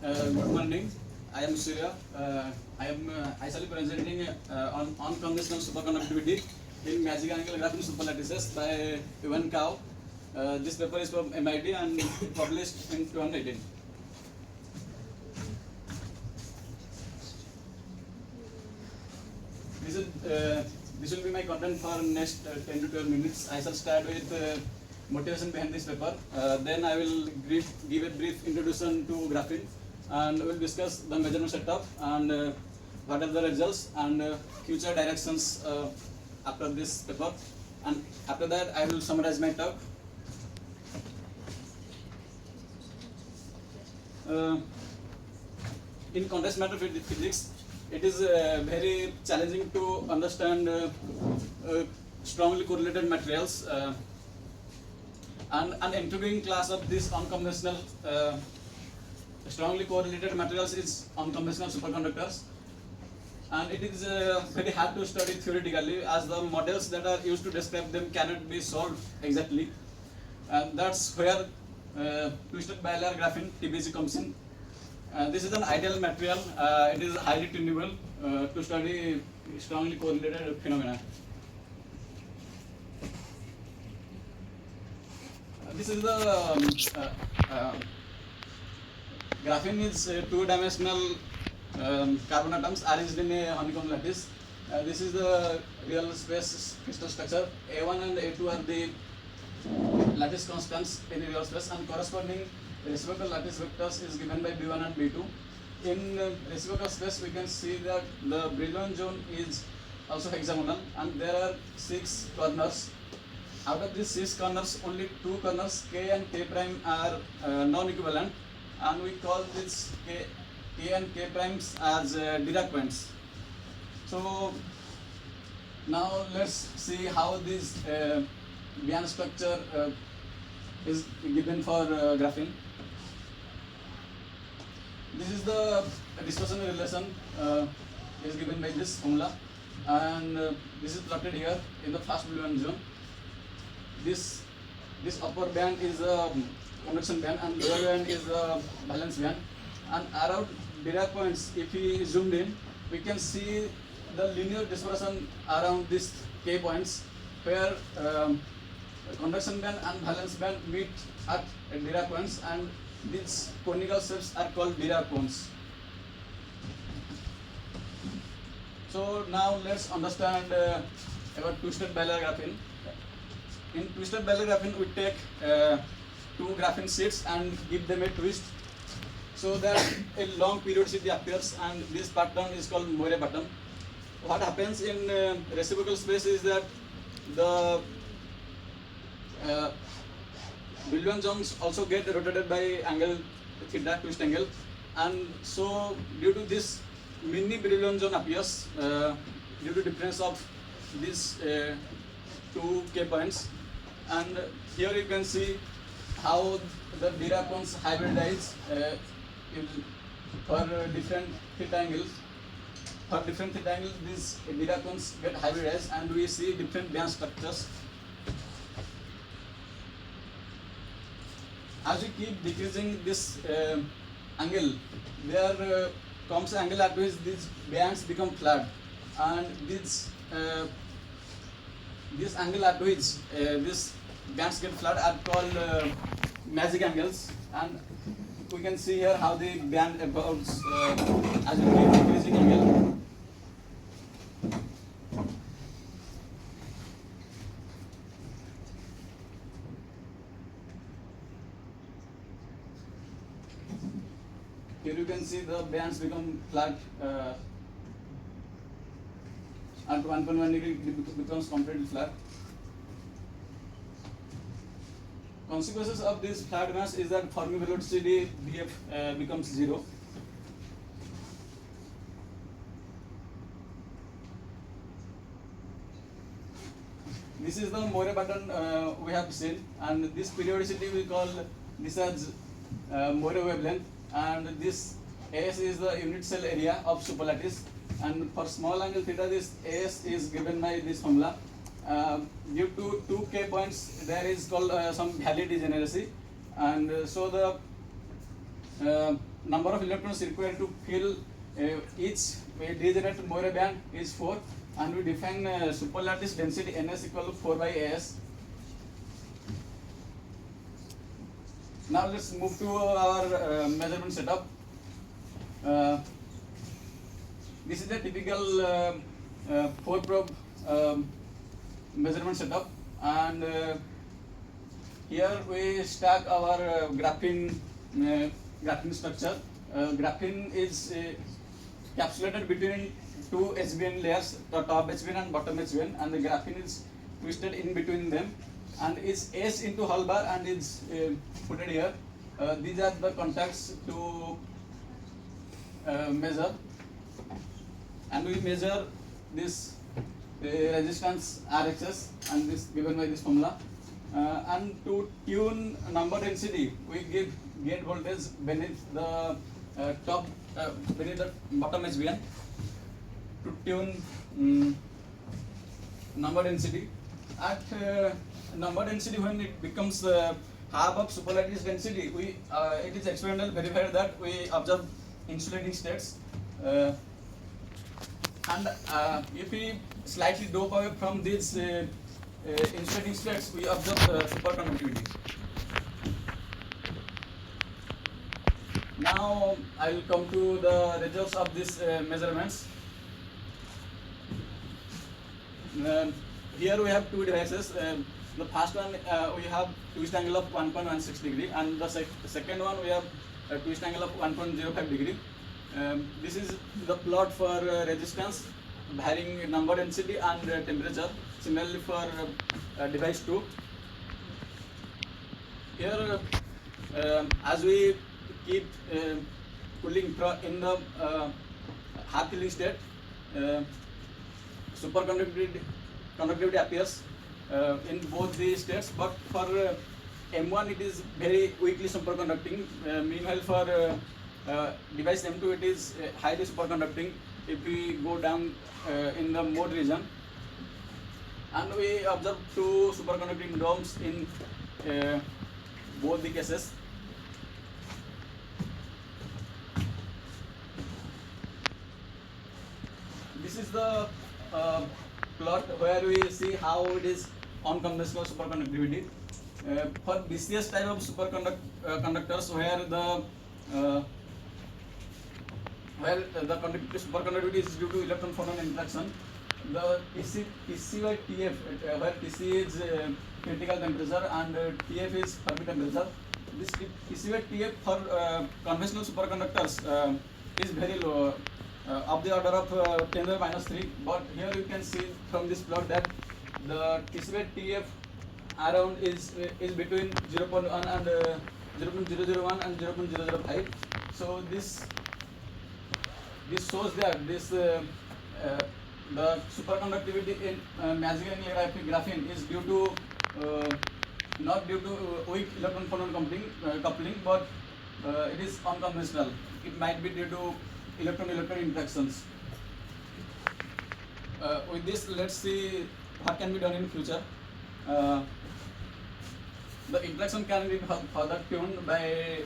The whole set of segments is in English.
Good morning. I am Surya. I am actually presenting on conventional superconductivity in magic angle graphing superlattices by Yuan Kao. This paper is from MIT and published in 2018. This will be my content for next 10 to 12 minutes. I shall start with motivation behind this paper. Then I will give a brief introduction to graphene, and we will discuss the measurement setup and what are the results and future directions after this paper. And after that, I will summarize my talk. In condensed matter physics, it is very challenging to understand strongly correlated materials, and an intriguing class of these unconventional strongly correlated materials is unconventional superconductors, and it is very hard to study theoretically as the models that are used to describe them cannot be solved exactly, and that's where twisted bilayer graphene (TBG) comes in. This is an ideal material. It is highly tunable to study strongly correlated phenomena. This is the graphene is two-dimensional carbon atoms arranged in a honeycomb lattice. This is the real space crystal structure. A1 and A2 are the lattice constants in real space, and corresponding reciprocal lattice vectors is given by B1 and B2. In reciprocal space, we can see that the Brillouin zone is also hexagonal, and there are 6 corners. Out of these 6 corners, only 2 corners, K and K prime, are non-equivalent, and we call this K and K primes as Dirac points. So now let's see how this band structure is given for graphene. This is the dispersion relation is given by this formula, and this is plotted here in the first Brillouin zone. This upper band is a conduction band and lower band is a valence band, and around Dirac points, if we zoomed in, we can see the linear dispersion around these K points, where conduction band and valence band meet at Dirac points, and these conical shapes are called Dirac cones. So now let's understand about twisted bilayer graphene. In twisted bilayer graphene, we take 2 graphene sheets and give them a twist so that a long periodicity appears, and this pattern is called Moire pattern. What happens in reciprocal space is that the Brillouin zones also get rotated by angle theta, twist angle, and so due to this mini Brillouin zone appears due to difference of these 2 K points, and here you can see how the Dirac cones hybridize for different theta angles. For different theta angles, these Dirac cones get hybridized, and we see different band structures. As we keep decreasing this angle, there comes an angle at which these bands become flat, and this angle at which these bands get flat are called magic angles, and we can see here how the band evolves as we keep decreasing angle. Here you can see the bands become flat at 1.1 degree, becomes completely flat. Consequences of this flat mass is that Fermi velocity Vf becomes 0. This is the Moire pattern we have seen, and this periodicity we call this as Moire wavelength, and this AS is the unit cell area of superlattice, and for small angle theta this AS is given by this formula. Due to 2 K points, there is called some Valley degeneracy, and so the number of electrons required to fill each degenerate Moire band is 4, and we define superlattice density Ns equal to 4 by As. Now let's move to our measurement setup. This is a typical 4 probe measurement setup, and here we stack our graphene structure. Graphene is capsulated between two HBN layers, the top HBN and bottom HBN, and the graphene is twisted in between them and is etched into hull bar and is put here. These are the contacts to measure, and we measure this resistance RHS, and this given by this formula. And to tune number density, we give gate voltage beneath the beneath the bottom HBN to tune number density. At number density, when it becomes half of superlattice density, we it is experimentally verified that we observe insulating states, and if we slightly dope away from these insulating states, we observe superconductivity. Now I will come to the results of these measurements. Here we have two devices. The first one we have twist angle of 1.16 degree, and the second one we have a twist angle of 1.05 degree. This is the plot for resistance, varying number density and temperature. Similarly for device 2. Here, as we keep cooling in the half cooling state, superconductivity appears in both the states, but for M1 it is very weakly superconducting. Meanwhile for device M2 it is highly superconducting if we go down in the mode region. And we observe two superconducting domes in both the cases. This is the plot where we see how it is on conventional superconductivity. For BCS type of superconductors where the superconductivity is due to electron photon interaction, the TC by TF, where TC is critical temperature and TF is Fermi temperature. This TC by TF for conventional superconductors is very low, of the order of 10 to the minus 3. But here you can see from this plot that the TC by TF around is between 0.1 and 0.001 and 0.005. So this shows that this the superconductivity in Mazziani graphene is due to not due to weak electron photon coupling, but it is unconventional. It might be due to electron interactions. With this, let's see what can be done in future. The interaction can be further tuned by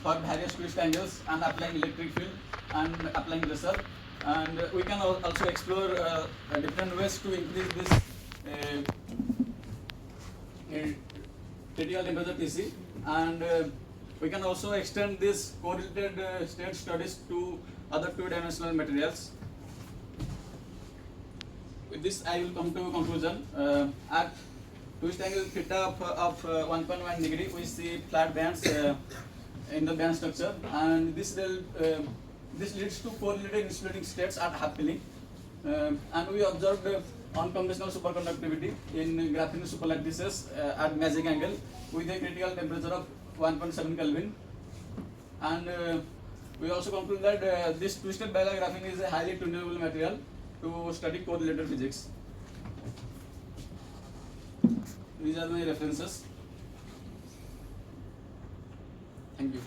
for various twist angles and applying electric field and applying pressure. And we can also explore different ways to increase this critical temperature TC, and we can also extend this correlated state studies to other two-dimensional materials. With this, I will come to a conclusion. At twist angle theta of 1.1 degree, we see flat bands in the band structure, and this leads to correlated insulating states at half filling. And we observed unconventional superconductivity in graphene superlattices at magic angle with a critical temperature of 1.7 Kelvin. And we also conclude that this twisted biaxial graphene is a highly tunable material to study correlated physics. These are my references. Thank you.